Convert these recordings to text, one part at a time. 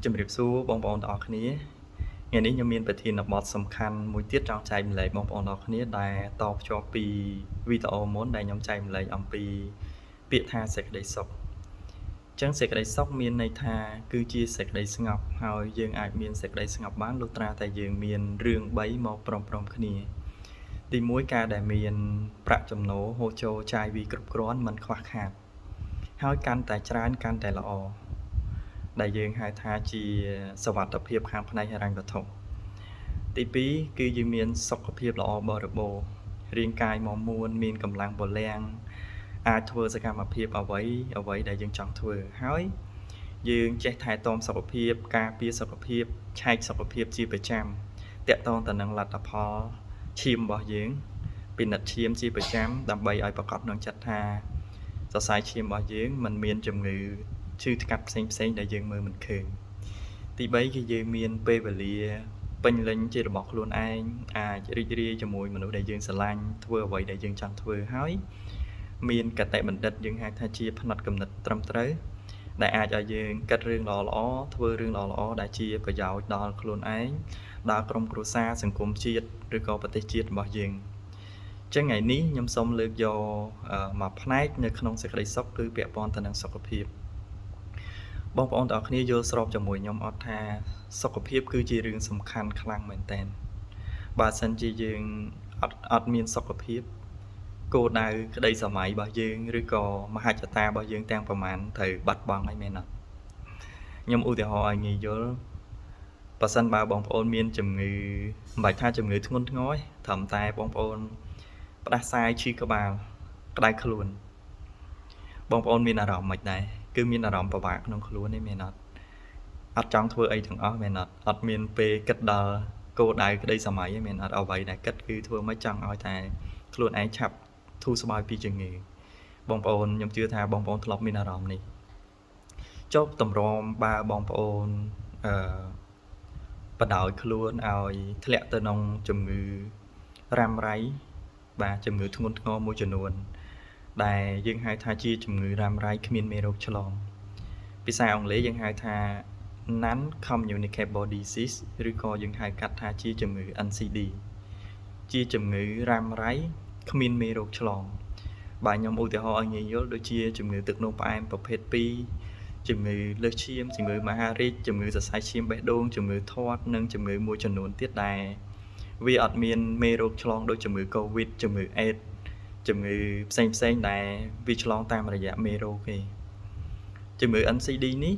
ជំរាបសួរបងប្អូនទាំងអស់គ្នាថ្ងៃនេះខ្ញុំមានប្រធានបទសំខាន់មួយទៀតចង់ចែកម្លែកបងប្អូនទាំងអស់គ្នាដែលតភ្ជាប់ពីវីដេអូមុនដែលខ្ញុំចែកម្លែកអំពីពាក្យថាសេចក្តីសុខអញ្ចឹងសេចក្តីសុខមានន័យថាគឺជាសេចក្តីស្ងប់ហើយយើងអាចមានសេចក្តីស្ងប់បានលុះត្រាតែយើងមានរឿង3មកព្រមគ្នាទី1ការដែលមានប្រាក់ចំណូលហូរចូលចាយវាគ្រប់គ្រាន់មិនខ្វះខាតហើយកាន់តែច្រើនកាន់តែល្អដែលយើងហៅថាជាសុវត្ថិភាពខាងផ្នែកហិរញ្ញវត្ថុទី2គឺយើងមានសុខភាពល្អបរិបូរណ៍រាងកាយមាំមួនមានកម្លាំងពលំអាចធ្វើសកម្មភាពអ្វីដែលយើងចង់ធ្វើហើយយើងចេះថែទាំសុខភាពការពារសុខភាពឆែកសុខភាពជាប្រចាំតាក់ទងទៅនឹងលទ្ធផលឈាមរបស់យើងពិនិត្យឈាមជាប្រចាំដើម្បីឲ្យប្រកបក្នុងចិត្តថាសរសៃឈាមរបស់យើងមិនមានជំងឺឈឺថ្កាត់ផ្សេងដែលយើងមើលមិនឃើញទី3គឺយើងមានពេលវេលាពេញលេញជារបស់ខ្លួនឯងអាចរីករាយជាមួយមនុស្សដែលយើងស្រឡាញ់ធ្វើអ្វីដែលយើងចង់ធ្វើហើយមានកតេបណ្ឌិតយើងហៅថាជាផ្នែកគំនិតត្រឹមត្រូវដែលអាចឲ្យយើងគិតរឿងល្អៗធ្វើរឿងល្អៗដែលជាប្រយោជន៍ដល់ខ្លួនឯងដល់ក្រុមគ្រួសារសង្គមជាតិឬក៏ប្រទេសជាតិរបស់យើងចឹងថ្ងៃនេះខ្ញុំសូមលើកយកមកផ្នែកនៅក្នុងសេចក្តីសុខគឺពាក់ព័ន្ធទៅនឹងសុខភាពបងប្អូនទាំងអស់គ្នាយល់ស្របជាមួយខ្ញុំអត់ថាសុខភាពគឺជារឿងសំខាន់ខ្លាំងមែនទែនបើសិនជាយើងអត់មានសុខភាពគោលដៅក្តីសម័យរបស់យើងឬក៏មហិច្ឆតារបស់យើងទាំងប្រមាណត្រូវបាត់បង់ហើយមែនអត់ខ្ញុំឧទាហរណ៍ឲ្យងាយយល់បើសិនបើបងប្អូនមានជំងឺមិនបាច់ថាជំងឺធ្ងន់ធ្ងរទេត្រឹមតែបងប្អូនផ្ដាសាយឈឺក្បាលក្តៅខ្លួនបងប្អូនមានអារម្មណ៍មិនដែរគឺមានអារម្មណ៍ពិបាកក្នុងខ្លួនទេមែនអត់ចង់ធ្វើអីទាំងអស់មែនអត់មានពេលគិតដល់គោលដៅក្តីសម័យទេមែនអត់អ្វីដែលគិតគឺធ្វើមិនចង់ឲ្យតែខ្លួនឯងឆាប់ធូរស្បើយពីជំងឺបងប្អូនខ្ញុំជឿថាបងប្អូនធ្លាប់មានអារម្មណ៍នេះចុះតម្រាំបើបងប្អូនបដោយខ្លួនឲ្យធ្លាក់ទៅក្នុងជំងឺរ៉ាំរ៉ៃបាទជំងឺធ្ងន់ធ្ងរមួយចំនួនដែលយើងហៅថាជាជំងឺរ៉ាំរ៉ៃគ្មានមេរោគឆ្លងភាសាអង់គ្លេសយើងហៅថា non communicable disease ឬក៏យើងហៅកាត់ថាជាជំងឺ NCD ជាជំងឺរ៉ាំរ៉ៃគ្មានមេរោគឆ្លងបាទខ្ញុំឧទាហរណ៍ឲ្យងាយយល់ដូចជាជំងឺទឹកនោមផ្អែមប្រភេទ2ជំងឺលើសឈាមជំងឺមហារីកជំងឺសរសៃឈាមបេះដូងជំងឺធាត់និងជំងឺមួយចំនួនទៀតដែលវាអត់មានមេរោគឆ្លងដូចជំងឺ COVID ជំងឺ AIDS ជំងឺផ្សេងដែលវាឆ្លងតាមរយៈមេរោគទេជំងឺ NCD នេះ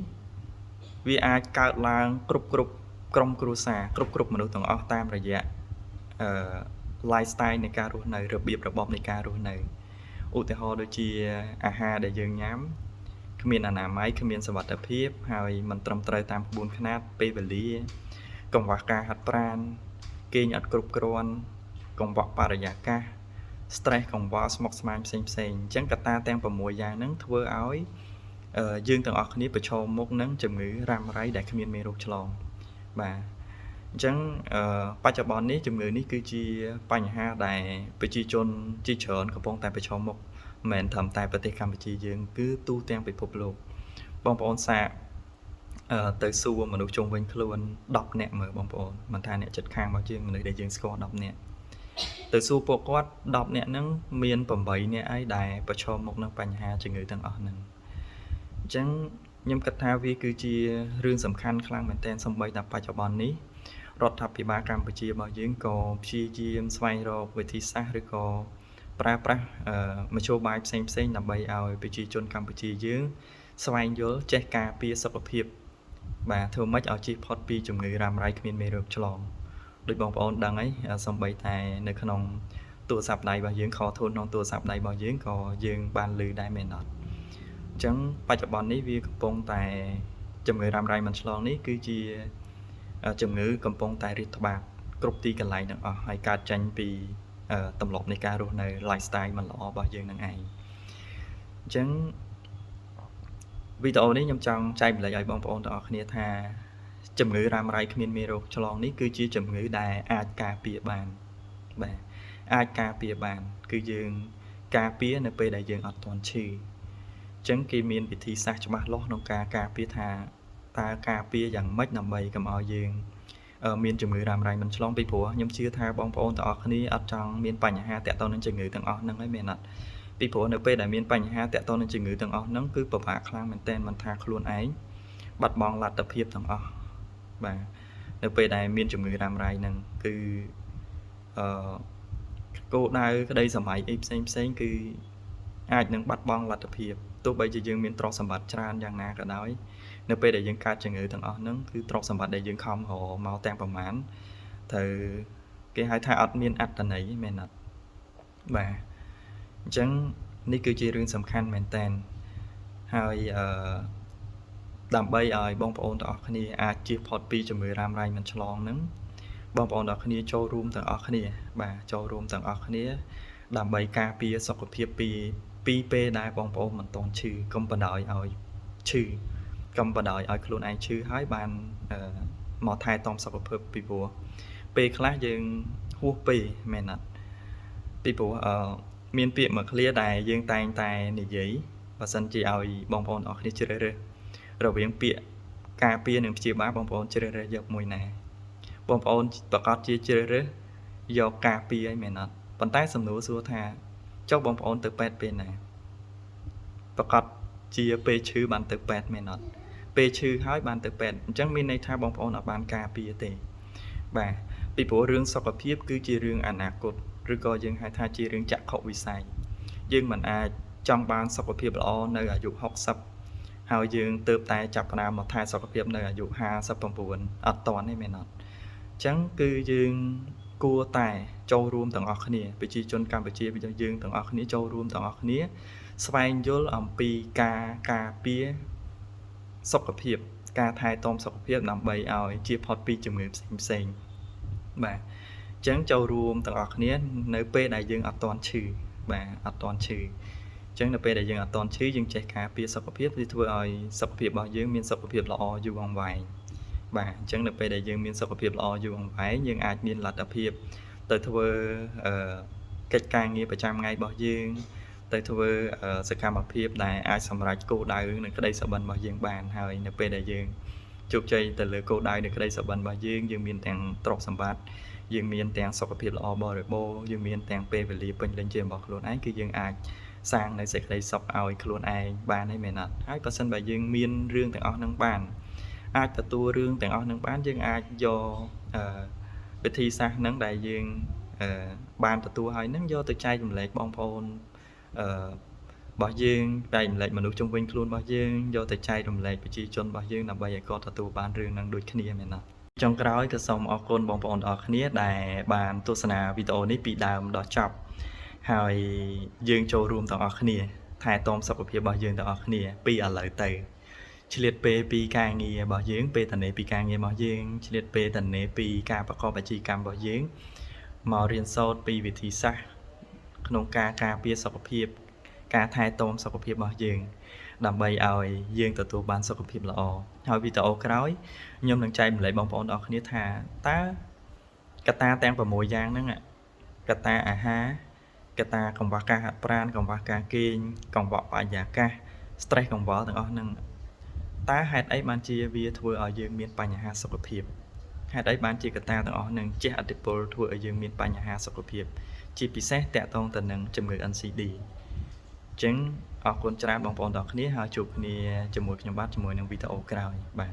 វាអាចកើតឡើងគ្រប់ក្រុមគ្រួសារគ្រប់មនុស្សទាំងអស់តាមរយៈlifestyle នៃការរស់នៅរបៀបរបបនៃការរស់នៅឧទាហរណ៍ដូចជាអាហារដែលយើងញ៉ាំគ្មានអនាម័យគ្មានសុវត្ថិភាពហើយមិនត្រឹមត្រូវតាមក្បួនខ្នាតពេលវេលាកង្វះការហាត់ប្រាណគេងអត់គ្រប់គ្រាន់កង្វក់បរិយាកាស stress កង្វល់ស្មុគស្មាញផ្សេងអញ្ចឹងកត្តាទាំង6យ៉ាងហ្នឹងធ្វើឲ្យយើងទាំងអស់គ្នាប្រឈមមុខនឹងជំងឺរ៉ាំរ៉ៃដែលគ្មានមេរោគឆ្លងបាទអញ្ចឹងបច្ចុប្បន្ននេះជំងឺនេះគឺជាបញ្ហាដែលប្រជាជនជាច្រើនកំពុងតែប្រឈមមុខមិនមែនត្រឹមតែប្រទេសកម្ពុជាយើងគឺទូទាំងពិភពលោកបងប្អូនសាកទៅសួរមនុស្សជុំវិញខ្លួន10នាក់មើលបងប្អូនមិនថាអ្នកជិតខាងរបស់យើងមនុស្សដែលយើងស្គាល់10នាក់ទៅសួរពួកគាត់10នាក់ហ្នឹងមាន8នាក់អីដែលប្រឈមមុខនឹងបញ្ហាជំងឺទាំងអស់ហ្នឹងអញ្ចឹងខ្ញុំគិតថាវាគឺជារឿងសំខាន់ខ្លាំងមែនទែនសូម្បីតែបច្ចុប្បន្ននេះរដ្ឋាភិបាលកម្ពុជារបស់យើងក៏ព្យាយាមស្វែងរកវិធីសាស្ត្រឬក៏ប្រើប្រាស់មធ្យោបាយផ្សេងដើម្បីឲ្យប្រជាជនកម្ពុជាយើងស្វែងយល់ចេះការពារសុខភាពបាទធ្វើម៉េចឲ្យជៀសផុតពីជំងឺរ៉ាំរ៉ៃគ្មានមេរោគឆ្លងដូចបងប្អូនដឹងហើយសូម្បីតែនៅក្នុងទូរស័ព្ទដៃរបស់យើងខលធូនក្នុងទូរស័ព្ទដៃរបស់យើងក៏យើងបានឮដែរមែនអត់អញ្ចឹងបច្ចុប្បន្ននេះវាកំពុងតែជំងឺរ៉ាំរ៉ៃមិនឆ្លងនេះគឺជាជំងឺកំពុងតែរាតត្បាតគ្រប់ទីកន្លែងទាំងអស់ហើយកើតចេញពីទម្លាប់នៃការរស់នៅ lifestyle មិនល្អរបស់យើងនឹងឯងអញ្ចឹងវីដេអូនេះខ្ញុំចង់ចែកម្លែកឲ្យបងប្អូនទាំងអស់គ្នាថាជំងឺរ៉ាំរ៉ៃគ្មានមេរោគឆ្លងនេះគឺជាជំងឺដែលអាចការពារបានបាទអាចការពារបានគឺយើងការពារនៅពេលដែលយើងអត់ទាន់ឈឺអញ្ចឹងគេមានវិធីសាស្ត្រច្បាស់លាស់ក្នុងការការពារថា តើការពារយ៉ាងម៉េចដើម្បីកុំឲ្យយើងមានជំងឺរ៉ាំរ៉ៃមិនឆ្លងពីព្រោះខ្ញុំជឿថាបងប្អូនទាំងអស់គ្នាអត់ចង់មានបញ្ហាតាក់ទងនឹងជំងឺទាំងអស់ហ្នឹងហើយមែនអត់ពីព្រោះនៅពេលដែលមានបញ្ហាតាក់ទងនឹងជំងឺទាំងអស់ហ្នឹងគឺពិបាកខ្លាំងមែនទែនមិនថាខ្លួនឯងបាត់បង់លទ្ធភាពទាំងអស់បាទនៅពេលដែលមានជំងឺរ៉ាំរ៉ៃហ្នឹងគឺគោលដៅក្តីសម័យអីផ្សេងគឺអាចនឹងបាត់បង់លទ្ធភាពទោះបីជាយើងមានទ្រព្យសម្បត្តិច្រើនយ៉ាងណាក៏ដោយនៅពេលដែលយើងកើតជំងឺទាំងអស់ហ្នឹងគឺទ្រព្យសម្បត្តិដែលយើងខំរកមកទាំងប្រមាណត្រូវគេហៅថាអត់មានអត្តន័យមែនអត់បាទអញ្ចឹងនេះគឺជារឿងសំខាន់មែនតើហើយដើម្បីឲ្យបងប្អូនទាំងអស់គ្នាអាចជៀសផុតពីជំងឺរ៉ាំរ៉ៃមិនឆ្លងហ្នឹងបងប្អូនទាំងអស់គ្នាចូលរួមទាំងអស់គ្នាបាទចូលរួមទាំងអស់គ្នាដើម្បីការពារសុខភាពពីពេលដែលបងប្អូនមិនទាន់ឈឺកុំបណ្ដោយឲ្យឈឺកុំបណ្ដោយឲ្យខ្លួនឯងឈឺហើយបានមកថែទាំសុខភាពពីព្រោះពេលខ្លះយើងហួសពេលមែនអត់ពីព្រោះមានពាក្យមួយឃ្លាដែលយើងតែងតែនិយាយបើសិនជាឲ្យបងប្អូនទាំងអស់គ្នាជ្រើសរើសរវាងពាក្យការពារនិងព្យាបាលបងប្អូនជ្រើសរើសយកមួយណាបងប្អូនប្រកាសជាជ្រើសរើសយកការពារឯមែនអត់ប៉ុន្តែសំណួរសួរថាចុះបងប្អូនទៅពេទ្យពេលណាប្រកាសជាពេលឈឺបានទៅពេទ្យមែនអត់ពេលឈឺហើយបានទៅពេទ្យអញ្ចឹងមានន័យថាបងប្អូនអត់បានការពារទេបាទពីព្រោះរឿងសុខភាពគឺជារឿងអនាគតឬក៏យើងហៅថាជារឿងចក្ខុវិស័យយើងមិនអាចចង់បានសុខភាពល្អនៅអាយុ60ហើយយើងទើបតែចាប់ផ្ដើមមកថែសុខភាពនៅអាយុ59អត់តាន់ទេមែនអត់អញ្ចឹងគឺយើងគួរតែចូលរួមទាំងអស់គ្នាប្រជាជនកម្ពុជាយើងទាំងអស់គ្នាចូលរួមទាំងអស់គ្នាស្វែងយល់អំពីការពារសុខភាពការថែទាំសុខភាពដើម្បីឲ្យជៀសផុតពីជំងឺផ្សេងបាទអញ្ចឹងចូលរួមទាំងអស់គ្នានៅពេលដែលយើងអត់ទាន់ឈឺបាទអត់ទាន់ឈឺអញ្ចឹងនៅពេលដែលយើងអត់ទាន់ឈឺយើងចេះការពារសុខភាពវាធ្វើឲ្យសុខភាពរបស់យើងមានសុខភាពល្អយូរអង្វែងបាទអញ្ចឹងនៅពេលដែលយើងមានសុខភាពល្អយូរអង្វែងយើងអាចមានលទ្ធភាពទៅធ្វើកិច្ចការងារប្រចាំថ្ងៃរបស់យើងទៅធ្វើសកម្មភាពដែលអាចសម្រេចគោលដៅនិងក្តីសុបិនរបស់យើងបានហើយនៅពេលដែលយើងជោគជ័យទៅលើគោលដៅនៃក្តីសុបិនរបស់យើងមានទាំងទ្រព្យសម្បត្តិយើងមានទាំងសុខភាពល្អបរិបូរណ៍យើងមានទាំងពេលវេលាពេញលេញជារបស់ខ្លួនឯងគឺយើងអាចសាងនៅសេចក្តីសុខឲ្យខ្លួនឯងបានហើយមែនអត់ហើយបើសិនបើយើងមានរឿងទាំងអស់ហ្នឹងបានអាចទទួលរឿងទាំងអស់ហ្នឹងបានយើងអាចយកវិធីសាស្ត្រហ្នឹងដែលយើងបានទទួលហើយហ្នឹងយកទៅចែករំលែកបងប្អូនរបស់យើងចែករំលែកមនុស្សជុំវិញខ្លួនរបស់យើងយកទៅចែករំលែកប្រជាជនរបស់យើងដើម្បីឲ្យគាត់ទទួលបានរឿងហ្នឹងដូចគ្នាមែនអត់ចុងក្រោយក៏សូមអរគុណបងប្អូនទាំងអស់គ្នាដែលបានទស្សនាវីដេអូនេះពីដើមដល់ចប់ហើយយើងចូលរួមទាំងអស់គ្នាថែទាំសុខភាពរបស់យើងទាំងអស់គ្នាពីឥឡូវទៅឆ្លៀតពេលពីការងាររបស់យើងពេលតនេពីការងាររបស់យើងឆ្លៀតពេលតនេពីការប្រកបអាជីវកម្មរបស់យើងមករៀនសូត្រពីវិធីសាស្ត្រក្នុងការការពារសុខភាពការថែទាំសុខភាពរបស់យើងដើម្បីឲ្យយើងទទួលបានសុខភាពល្អហើយវីដេអូក្រោយខ្ញុំនឹងចែករំលែកបងប្អូនទាំងអស់គ្នាថាតើកត្តាទាំង6យ៉ាងហ្នឹងកត្តាអាហារកត្តាកង្វះការហាត់ប្រាណកង្វះការគេងកង្វះបរិយាកាស stress កង្វល់ទាំងអស់ហ្នឹងតើហេតុអីបានជាវាធ្វើឲ្យយើងមានបញ្ហាសុខភាពហេតុអីបានជាកត្តាទាំងអស់ហ្នឹងជះឥទ្ធិពលធ្វើឲ្យយើងមានបញ្ហាសុខភាពជាពិសេសតាក់ទងទៅនឹងជំងឺ NCD អញ្ចឹងអរគុណច្រើនបងប្អូនទាំងអស់គ្នាហើយជួបគ្នាជាមួយខ្ញុំបាទជាមួយនឹងវីដេអូក្រោយបាទ